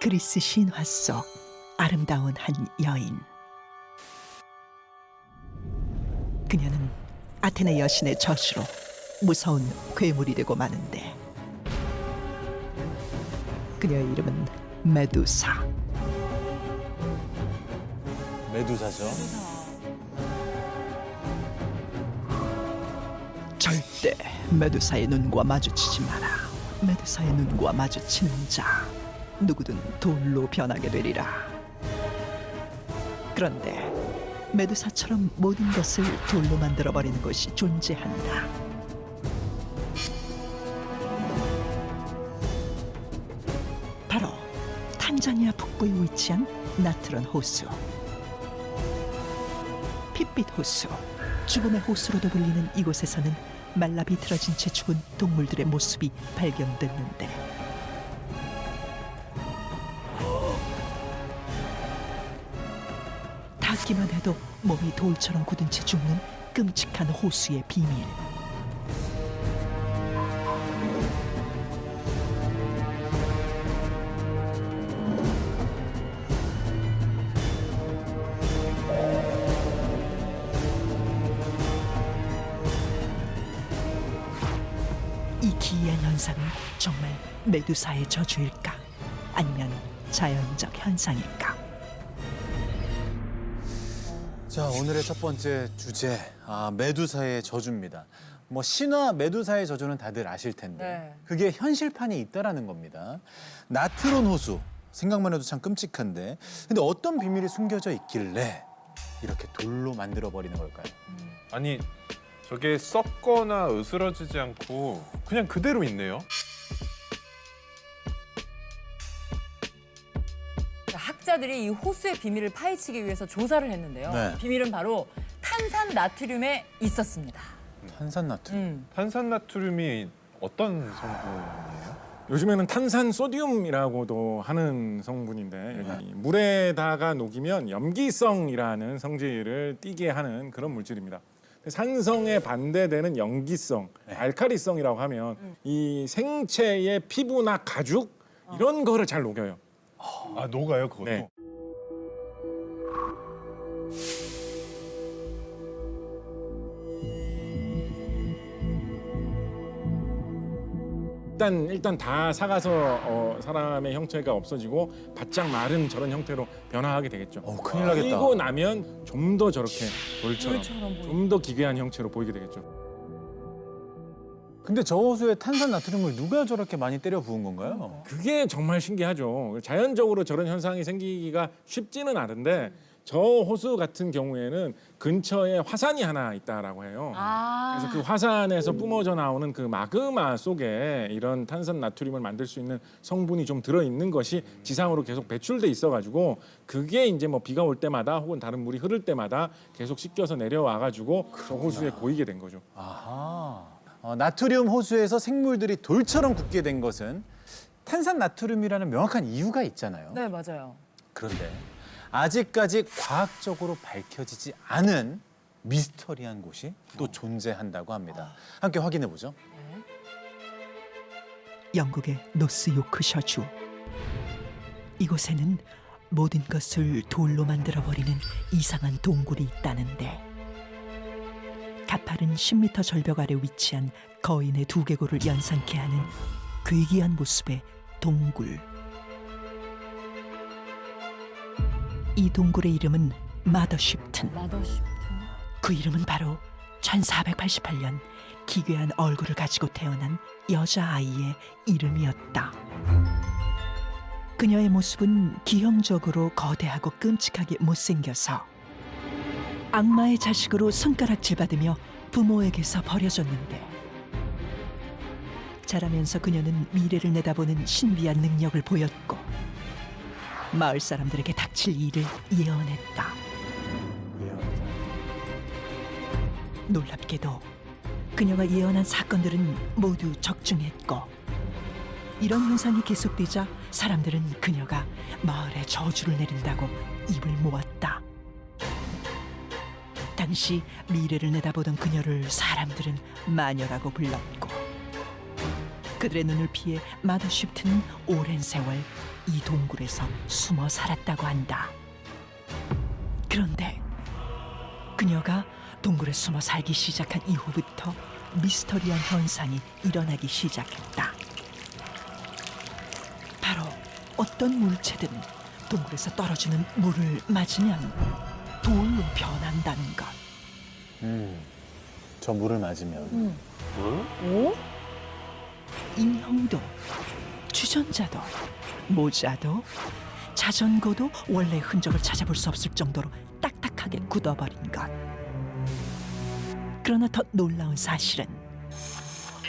그리스 신화 속 아름다운 한 여인. 그녀는 아테네 여신의 저주로 무서운 괴물이 되고 마는데, 그녀의 이름은 메두사. 메두사죠. 절대 메두사의 눈과 마주치지 마라. 메두사의 눈과 마주치는 자 누구든 돌로 변하게 되리라. 그런데 메두사처럼 모든 것을 돌로 만들어버리는 것이 존재한다. 바로 탄자니아 북부에 위치한 나트론 호수. 핏빛 호수, 죽음의 호수로도 불리는 이곳에서는 말라 비틀어진 채 죽은 동물들의 모습이 발견됐는데, 닿기만 해도 몸이 돌처럼 굳은 채 죽는 끔찍한 호수의 비밀. 이 기이한 현상은 정말 메두사의 저주일까? 아니면 자연적 현상일까? 자, 오늘의 첫 번째 주제, 메두사의 저주입니다. 뭐 신화 메두사의 저주는 다들 아실 텐데 네. 그게 현실판이 있다라는 겁니다. 나트론 호수, 생각만 해도 참 끔찍한데, 근데 어떤 비밀이 숨겨져 있길래 이렇게 돌로 만들어버리는 걸까요? 아니, 저게 썩거나 으스러지지 않고 그냥 그대로 있네요. 학자들이 이 호수의 비밀을 파헤치기 위해서 조사를 했는데요. 네. 비밀은 바로 탄산 나트륨에 있었습니다. 탄산나트륨. 탄산나트륨이 어떤 성분이에요? 요즘에는 탄산 소디움이라고도 하는 성분인데, 이 물에다가 녹이면 염기성이라는 성질을 띠게 하는 그런 물질입니다. 산성에 반대되는 염기성, 알카리성이라고 하면 이 생체의 피부나 가죽 이런 거를 잘 녹여요. 아, 녹아요, 그것도? 네. 일단 다 삭아서 사람의 형체가 없어지고 바짝 마른 저런 형태로 변화하게 되겠죠. 큰일 나겠다. 그리고 나면 좀 더 저렇게 돌처럼 돌처럼 좀 더 기괴한 형체로 보이게 되겠죠. 근데 저 호수에 탄산나트륨을 누가 저렇게 많이 때려 부은 건가요? 그게 정말 신기하죠. 자연적으로 저런 현상이 생기기가 쉽지는 않은데, 저 호수 같은 경우에는 근처에 화산이 하나 있다라고 해요. 그래서 그 화산에서 뿜어져 나오는 그 마그마 속에 이런 탄산 나트륨을 만들 수 있는 성분이 좀 들어 있는 것이 지상으로 계속 배출돼 있어가지고, 그게 이제 뭐 비가 올 때마다 혹은 다른 물이 흐를 때마다 계속 씻겨서 내려와가지고 저 호수에 고이게 된 거죠. 아하. 나트륨 호수에서 생물들이 돌처럼 굳게 된 것은 탄산나트륨이라는 명확한 이유가 있잖아요. 네, 맞아요. 그런데 아직까지 과학적으로 밝혀지지 않은 미스터리한 곳이 또 존재한다고 합니다. 함께 확인해 보죠. 영국의 노스 요크셔주. 이곳에는 모든 것을 돌로 만들어버리는 이상한 동굴이 있다는데, 가파른 10m 절벽 아래 위치한 거인의 두개골을 연상케 하는 괴기한 모습의 동굴. 이 동굴의 이름은 마더쉽튼. 마더쉽튼. 그 이름은 바로 1488년 기괴한 얼굴을 가지고 태어난 여자아이의 이름이었다. 그녀의 모습은 기형적으로 거대하고 끔찍하게 못생겨서 악마의 자식으로 손가락질받으며 부모에게서 버려졌는데, 자라면서 그녀는 미래를 내다보는 신비한 능력을 보였고 마을 사람들에게 닥칠 일을 예언했다. 놀랍게도 그녀가 예언한 사건들은 모두 적중했고, 이런 현상이 계속되자 사람들은 그녀가 마을에 저주를 내린다고 입을 모았다. 당시 미래를 내다보던 그녀를 사람들은 마녀라고 불렀고, 그들의 눈을 피해 마더쉽트는 오랜 세월 이 동굴에서 숨어 살았다고 한다. 그런데 그녀가 동굴에 숨어 살기 시작한 이후부터 미스터리한 현상이 일어나기 시작했다. 바로 어떤 물체든 동굴에서 떨어지는 물을 맞으면 돌로 변한다는 것. 저 물을 맞으면 인형도, 주전자도, 모자도, 자전거도 원래 흔적을 찾아볼 수 없을 정도로 딱딱하게 굳어버린 것. 그러나 더 놀라운 사실은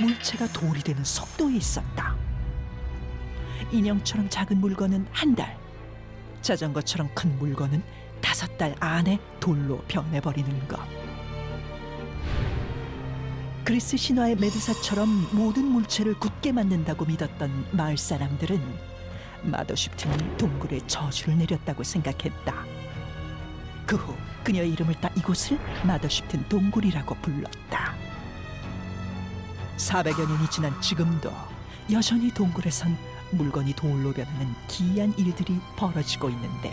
물체가 돌이 되는 속도에 있었다. 인형처럼 작은 물건은 한 달, 자전거처럼 큰 물건은 5달 안에 돌로 변해버리는 것. 그리스 신화의 메두사처럼 모든 물체를 굳게 만든다고 믿었던 마을 사람들은 마더쉽튼이 동굴에 저주를 내렸다고 생각했다. 그 후 그녀의 이름을 따 이곳을 마더쉽튼 동굴이라고 불렀다. 400여 년이 지난 지금도 여전히 동굴에선 물건이 돌로 변하는 기이한 일들이 벌어지고 있는데,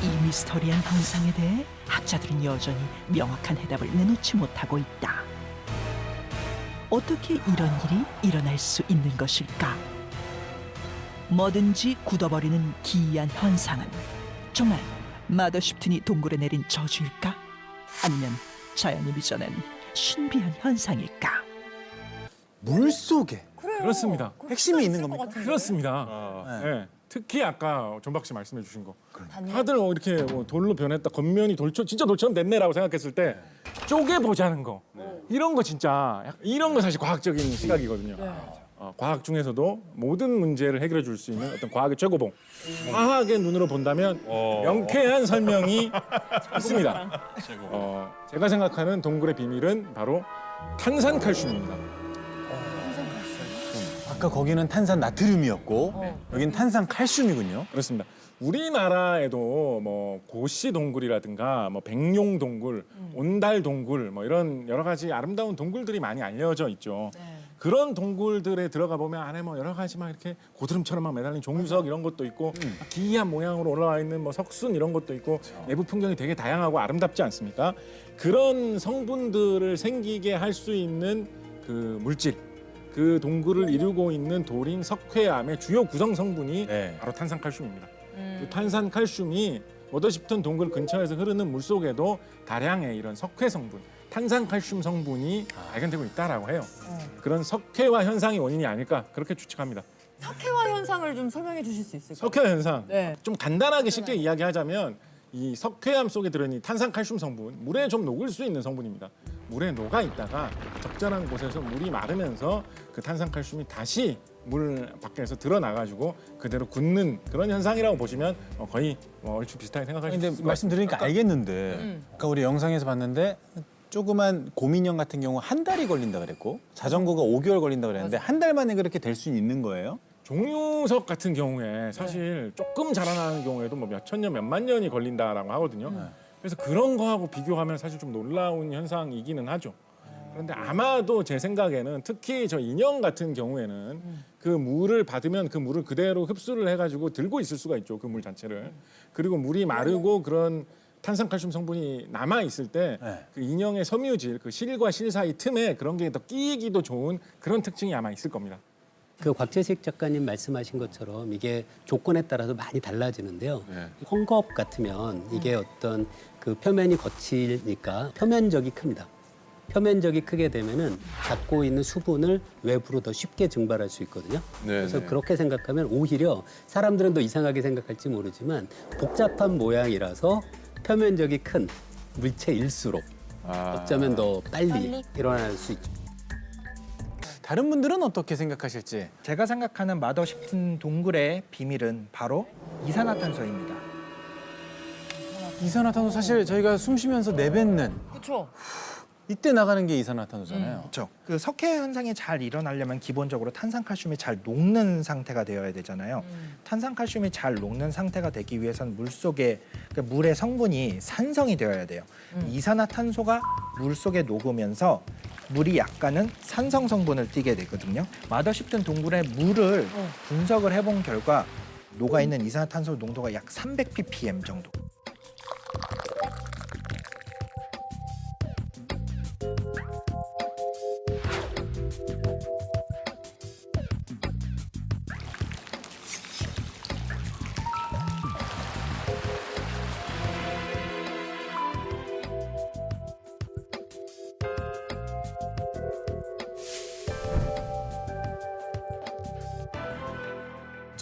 이 미스터리한 현상에 대해 학자들은 여전히 명확한 해답을 내놓지 못하고 있다. 어떻게 이런 일이 일어날 수 있는 것일까? 뭐든지 굳어버리는 기이한 현상은 정말 마더쉽튼이 동굴에 내린 저주일까? 아니면 자연이 빚어낸 신비한 현상일까? 물 속에 그래요. 그렇습니다. 그럴 핵심이 수가 있는 있을 것 겁니까? 같은데. 그렇습니다. 네. 네. 특히 아까 존박 씨 말씀해 주신 거. 단면? 다들 이렇게 돌로 변했다, 겉면이 진짜 돌처럼 됐네라고 생각했을 때 쪼개 보자는 거, 이런 거 진짜 이런 거 사실 과학적인 시각이거든요. 과학 중에서도 모든 문제를 해결해 줄 수 있는 어떤 과학의 최고봉, 과학의 눈으로 본다면 명쾌한 설명이 있습니다. 제가 생각하는 동굴의 비밀은 바로 탄산칼슘입니다. 아까 거기는 탄산 나트륨이었고 여긴 탄산 칼슘이군요. 그렇습니다. 우리나라에도 뭐 고시 동굴이라든가 뭐 백룡 동굴, 온달 동굴, 뭐 이런 여러 가지 아름다운 동굴들이 많이 알려져 있죠. 그런 동굴들에 들어가 보면 안에 뭐 여러 가지 막 이렇게 고드름처럼 막 매달린 종유석 이런 것도 있고 기이한 모양으로 올라와 있는 뭐 석순 이런 것도 있고 내부 풍경이 되게 다양하고 아름답지 않습니까? 그런 성분들을 생기게 할 수 있는 그 물질, 그 동굴을 이루고 있는 돌인 석회암의 주요 구성 성분이 네. 바로 탄산칼슘입니다. 그 탄산칼슘이 워더쉽튼 동굴 근처에서 흐르는 물 속에도 다량의 이런 석회 성분, 탄산칼슘 성분이 발견되고 있다라고 해요. 그런 석회화 현상이 원인이 아닐까 그렇게 추측합니다. 석회화 현상을 좀 설명해 주실 수 있을까요? 석회화 현상, 네. 좀 간단하게 쉽게 이야기하자면 이 석회암 속에 들어있는 이 탄산칼슘 성분, 물에 좀 녹을 수 있는 성분입니다. 물에 녹아 있다가 적절한 곳에서 물이 마르면서 그 탄산칼슘이 다시 물 밖에서 드러나가지고 그대로 굳는 그런 현상이라고 보시면 거의 얼추 비슷하게 생각하실 수 근데 있을 것 같아요. 말씀 들으니까 알겠는데 아까 우리 영상에서 봤는데 조그만 곰인형 같은 경우 한 달이 걸린다 그랬고 자전거가 5개월 걸린다 그랬는데 한 달 만에 그렇게 될 수 있는 거예요? 종유석 같은 경우에 사실 조금 자라나는 경우에도 뭐 몇천 년, 몇만 년이 걸린다라고 하거든요. 그래서 그런 거하고 비교하면 사실 좀 놀라운 현상이기는 하죠. 그런데 아마도 제 생각에는 특히 저 인형 같은 경우에는 그 물을 받으면 그 물을 그대로 흡수를 해가지고 들고 있을 수가 있죠. 그 물 자체를. 그리고 물이 마르고 그런 탄산칼슘 성분이 남아 있을 때 그 인형의 섬유질, 그 실과 실 사이 틈에 그런 게 더 끼이기도 좋은 그런 특징이 아마 있을 겁니다. 그 곽재식 작가님 말씀하신 것처럼 이게 조건에 따라서 많이 달라지는데요. 헝겊 같으면 이게 어떤 그 표면이 거치니까 표면적이 큽니다. 표면적이 크게 되면은 갖고 있는 수분을 외부로 더 쉽게 증발할 수 있거든요. 그래서 그렇게 생각하면 오히려 사람들은 더 이상하게 생각할지 모르지만 복잡한 모양이라서 표면적이 큰 물체일수록 어쩌면 더 빨리 일어날 수 있죠. 다른 분들은 어떻게 생각하실지. 제가 생각하는 마더쉽튼 동굴의 비밀은 바로 이산화탄소입니다. 이산화탄소 사실 저희가 숨 쉬면서 내뱉는 그렇죠. 이때 나가는 게 이산화탄소잖아요. 그렇죠. 그 석회 현상이 잘 일어나려면 기본적으로 탄산칼슘이 잘 녹는 상태가 되어야 되잖아요. 탄산칼슘이 잘 녹는 상태가 되기 위해서는 물 속에 그 물의 성분이 산성이 되어야 돼요. 이산화탄소가 물 속에 녹으면서 물이 약간은 산성 성분을 띠게 되거든요. 마더십튼 동굴의 물을 분석을 해본 결과 녹아있는 이산화탄소 농도가 약 300ppm 정도.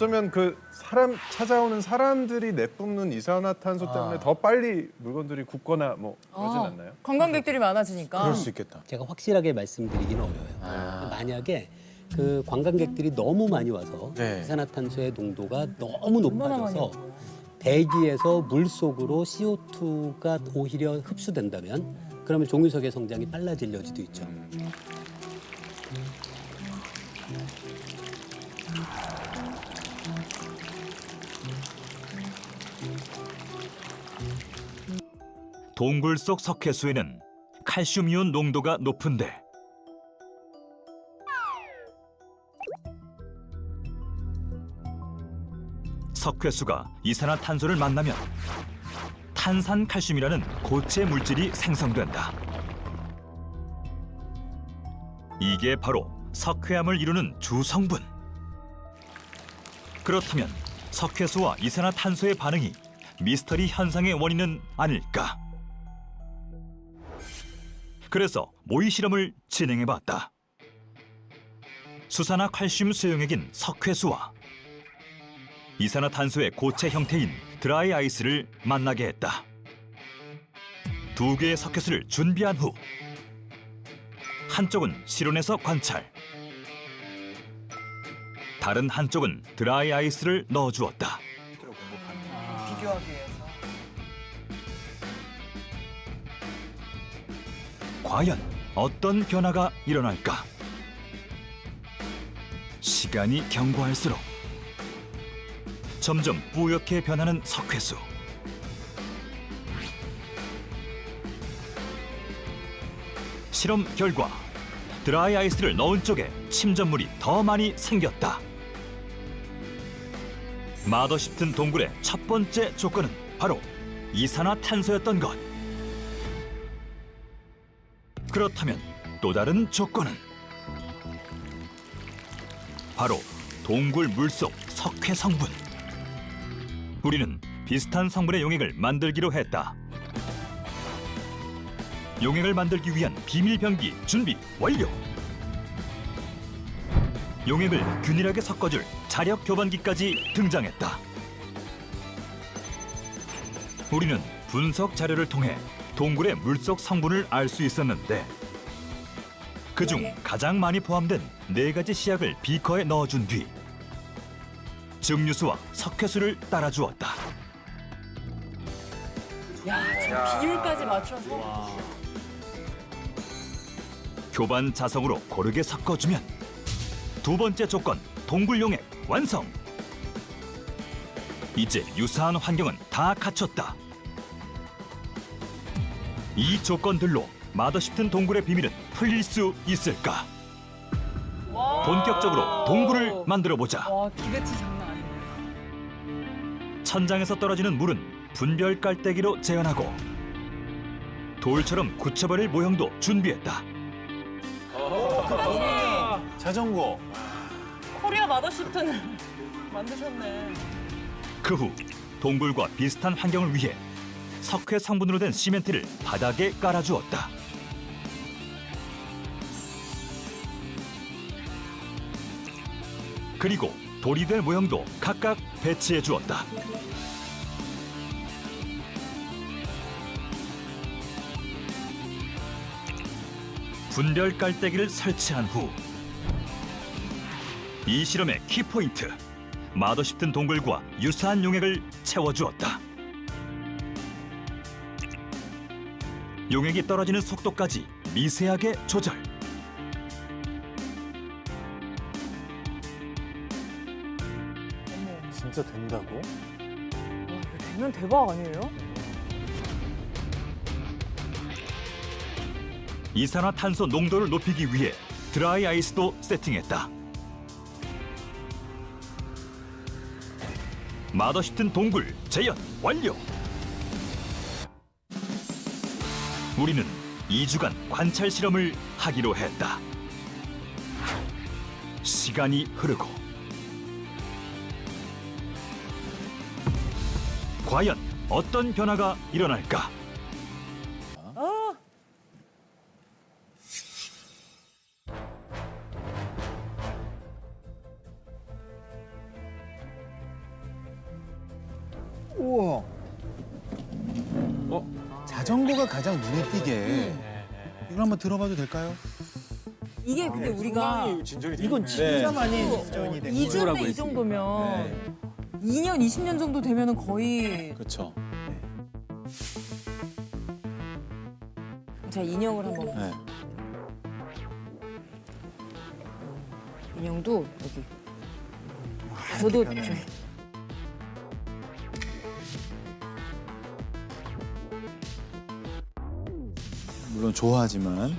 어쩌면 그 사람 찾아오는 사람들이 내뿜는 이산화탄소 때문에 더 빨리 물건들이 굳거나 뭐 그러진 않나요? 관광객들이 많아지니까. 그럴 수 있겠다. 제가 확실하게 말씀드리기는 어려워요. 만약에 그 관광객들이 너무 많이 와서 네. 이산화탄소의 농도가 너무 얼마나 많이 높아져서 대기에서 물 속으로 CO2가 오히려 흡수된다면 그러면 종유석의 성장이 빨라질 여지도 있죠. 동굴 속 석회수에는 칼슘이온 농도가 높은데 석회수가 이산화탄소를 만나면 탄산칼슘이라는 고체 물질이 생성된다. 이게 바로 석회암을 이루는 주성분. 그렇다면 석회수와 이산화탄소의 반응이 미스터리 현상의 원인은 아닐까? 그래서 모의 실험을 진행해봤다. 수산화 칼슘 수용액인 석회수와 이산화탄소의 고체 형태인 드라이 아이스를 만나게 했다. 두 개의 석회수를 준비한 후 한쪽은 실온에서 관찰, 다른 한쪽은 드라이 아이스를 넣어주었다. 비교하기 위해서. 과연 어떤 변화가 일어날까? 시간이 경과할수록 점점 뿌옇게 변하는 석회수. 실험 결과 드라이 아이스를 넣은 쪽에 침전물이 더 많이 생겼다. 마더십튼 동굴의 첫 번째 조건은 바로 이산화탄소였던 것. 그렇다면 또 다른 조건은 바로 동굴 물속 석회 성분. 우리는 비슷한 성분의 용액을 만들기로 했다. 용액을 만들기 위한 비밀 병기 준비 완료. 용액을 균일하게 섞어줄 자력 교반기까지 등장했다. 우리는 분석 자료를 통해 동굴의 물속 성분을 알 수 있었는데 그중 가장 많이 포함된 4가지 시약을 비커에 넣어준 뒤 증류수와 석회수를 따라주었다. 야, 저 비율까지 맞춰서. 교반 자성으로 고르게 섞어주면 두 번째 조건 동굴 용액 완성. 이제 유사한 환경은 다 갖췄다. 이 조건들로 마더십튼 동굴의 비밀은 풀릴 수 있을까? 본격적으로 동굴을 만들어보자. 와, 기대치 장난 아니네. 천장에서 떨어지는 물은 분별 깔때기로 재현하고 돌처럼 굳혀버릴 모형도 준비했다. 자전거. 코리아 마더십튼을 만드셨네. 그 후 동굴과 비슷한 환경을 위해 석회 성분으로 된 시멘트를 바닥에 깔아주었다. 그리고 돌이 될 모형도 각각 배치해 주었다. 분별 깔때기를 설치한 후 이 실험의 키포인트, 마더십튼 동굴과 유사한 용액을 채워주었다. 용액이 떨어지는 속도까지 미세하게 조절. 진짜 된다고? 와, 이거 되면 대박 아니에요? 이산화탄소 농도를 높이기 위해 드라이 아이스도 세팅했다. 마더시튼 동굴 재현 완료. 우리는 2주간 관찰 실험을 하기로 했다. 시간이 흐르고 과연 어떤 변화가 일어날까? 우와. 자전거가 가장 눈에 띄게. 이걸 한번 들어봐도 될까요? 이게 근데 우리가 진절이 이건 네. 진짜 많이 지원이 된 2주인데 이 정도면 2년, 20년 정도 되면은 거의 그렇죠. 자 인형을 한번 네. 인형도 여기 저도 물론 좋아하지만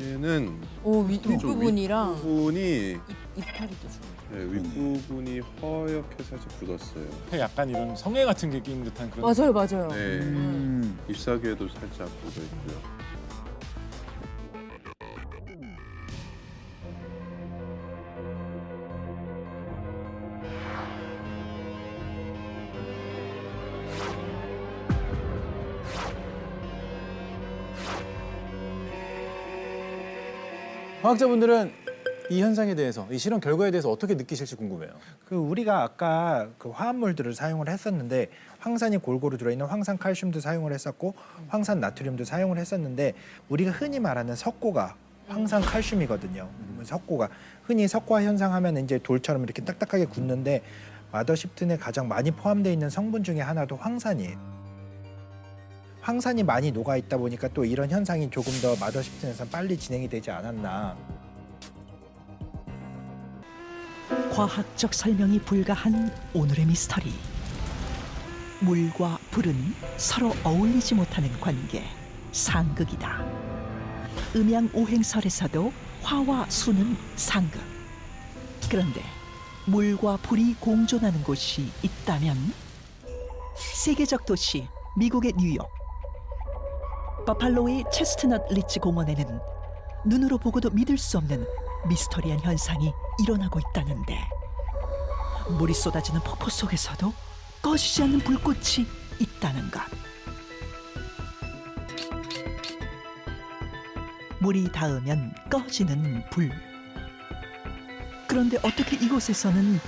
얘는 윗부분이랑 부분이 이파리도 좋아. 네, 윗부분이 허옇게 살짝 굳었어요. 약간 이런 성애 같은 게 끼는 듯한 그런. 맞아요. 네, 음. 잎사귀에도 살짝 굳어 있고요. 과학자분들은 이 현상에 대해서, 이 실험 결과에 대해서 어떻게 느끼실지 궁금해요. 그 우리가 아까 그 화합물들을 사용을 했었는데 황산이 골고루 들어있는 황산 칼슘도 사용을 했었고 황산 나트륨도 사용을 했었는데 우리가 흔히 말하는 석고가 황산 칼슘이거든요. 석고가 흔히 석화 현상하면 이제 돌처럼 이렇게 딱딱하게 굳는데 마더십튼에 가장 많이 포함되어 있는 성분 중에 하나도 황산이에요. 황산이 많이 녹아 있다 보니까 또 이런 현상이 조금 더 마더십튼에서 빨리 진행이 되지 않았나. 과학적 설명이 불가한 오늘의 미스터리. 물과 불은 서로 어울리지 못하는 관계, 상극이다. 음양 오행설에서도 화와 수는 상극. 그런데 물과 불이 공존하는 곳이 있다면 세계적 도시 미국의 뉴욕 버팔로의 체스트넛 리치 공원에는 눈으로 보고도 믿을 수 없는 미스터리한 현상이 일어나고 있다는데 물이 쏟아지는 폭포 속에서도 꺼지지 않는 불꽃이 있다는 것. 물이 닿으면 꺼지는 불. 그런데 어떻게 이곳에서는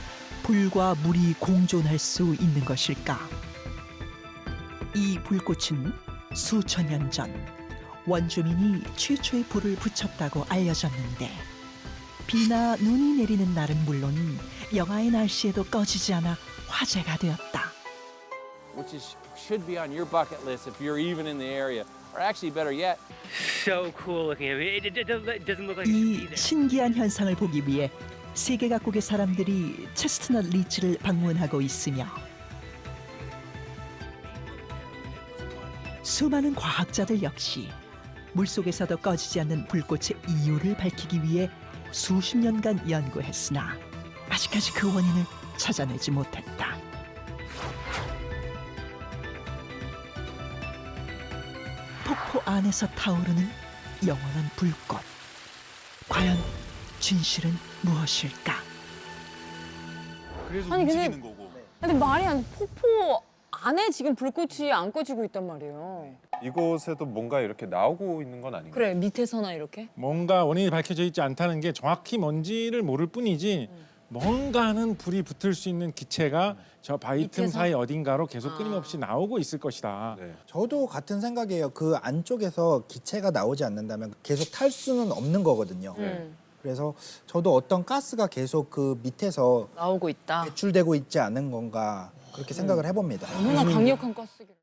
불과 물이 공존할 수 있는 것일까? 이 불꽃은 수천 년 전 원주민이 최초의 불을 붙였다고 알려졌는데 비나 눈이 내리는 날은 물론 영하의 날씨에도 꺼지지 않아 화제가 되었다. which should be on your bucket list if you're even in the area. Or actually, better yet, So cool looking. I mean, it doesn't look like it should 이 be there. 신기한 현상을 보기 위해 세계 각국의 사람들이 체스트넛 리치를 방문하고 있으며 수많은 과학자들 역시 물속에서도 꺼지지 않는 불꽃의 이유를 밝히기 위해 수십 년간 연구했으나 아직까지 그 원인을 찾아내지 못했다. 폭포 안에서 타오르는 영원한 불꽃. 과연 진실은 무엇일까? 그래서 아니, 근데- 움직이는 거고. 근데 말이 안 폭포 안에 지금 불꽃이 안 꺼지고 있단 말이에요. 이곳에도 뭔가 이렇게 나오고 있는 건 아닌가요? 그래 밑에서나 이렇게 뭔가 원인이 밝혀져 있지 않다는 게 정확히 뭔지를 모를 뿐이지 뭔가는 불이 붙을 수 있는 기체가 저 바위 틈 밑에서? 사이 어딘가로 계속 끊임없이 나오고 있을 것이다. 네. 저도 같은 생각이에요. 그 안쪽에서 기체가 나오지 않는다면 계속 탈 수는 없는 거거든요. 그래서 저도 어떤 가스가 계속 그 밑에서 나오고 있다. 배출되고 있지 않은 건가 그렇게 생각을 해봅니다. 얼마나 강력한 가스겠.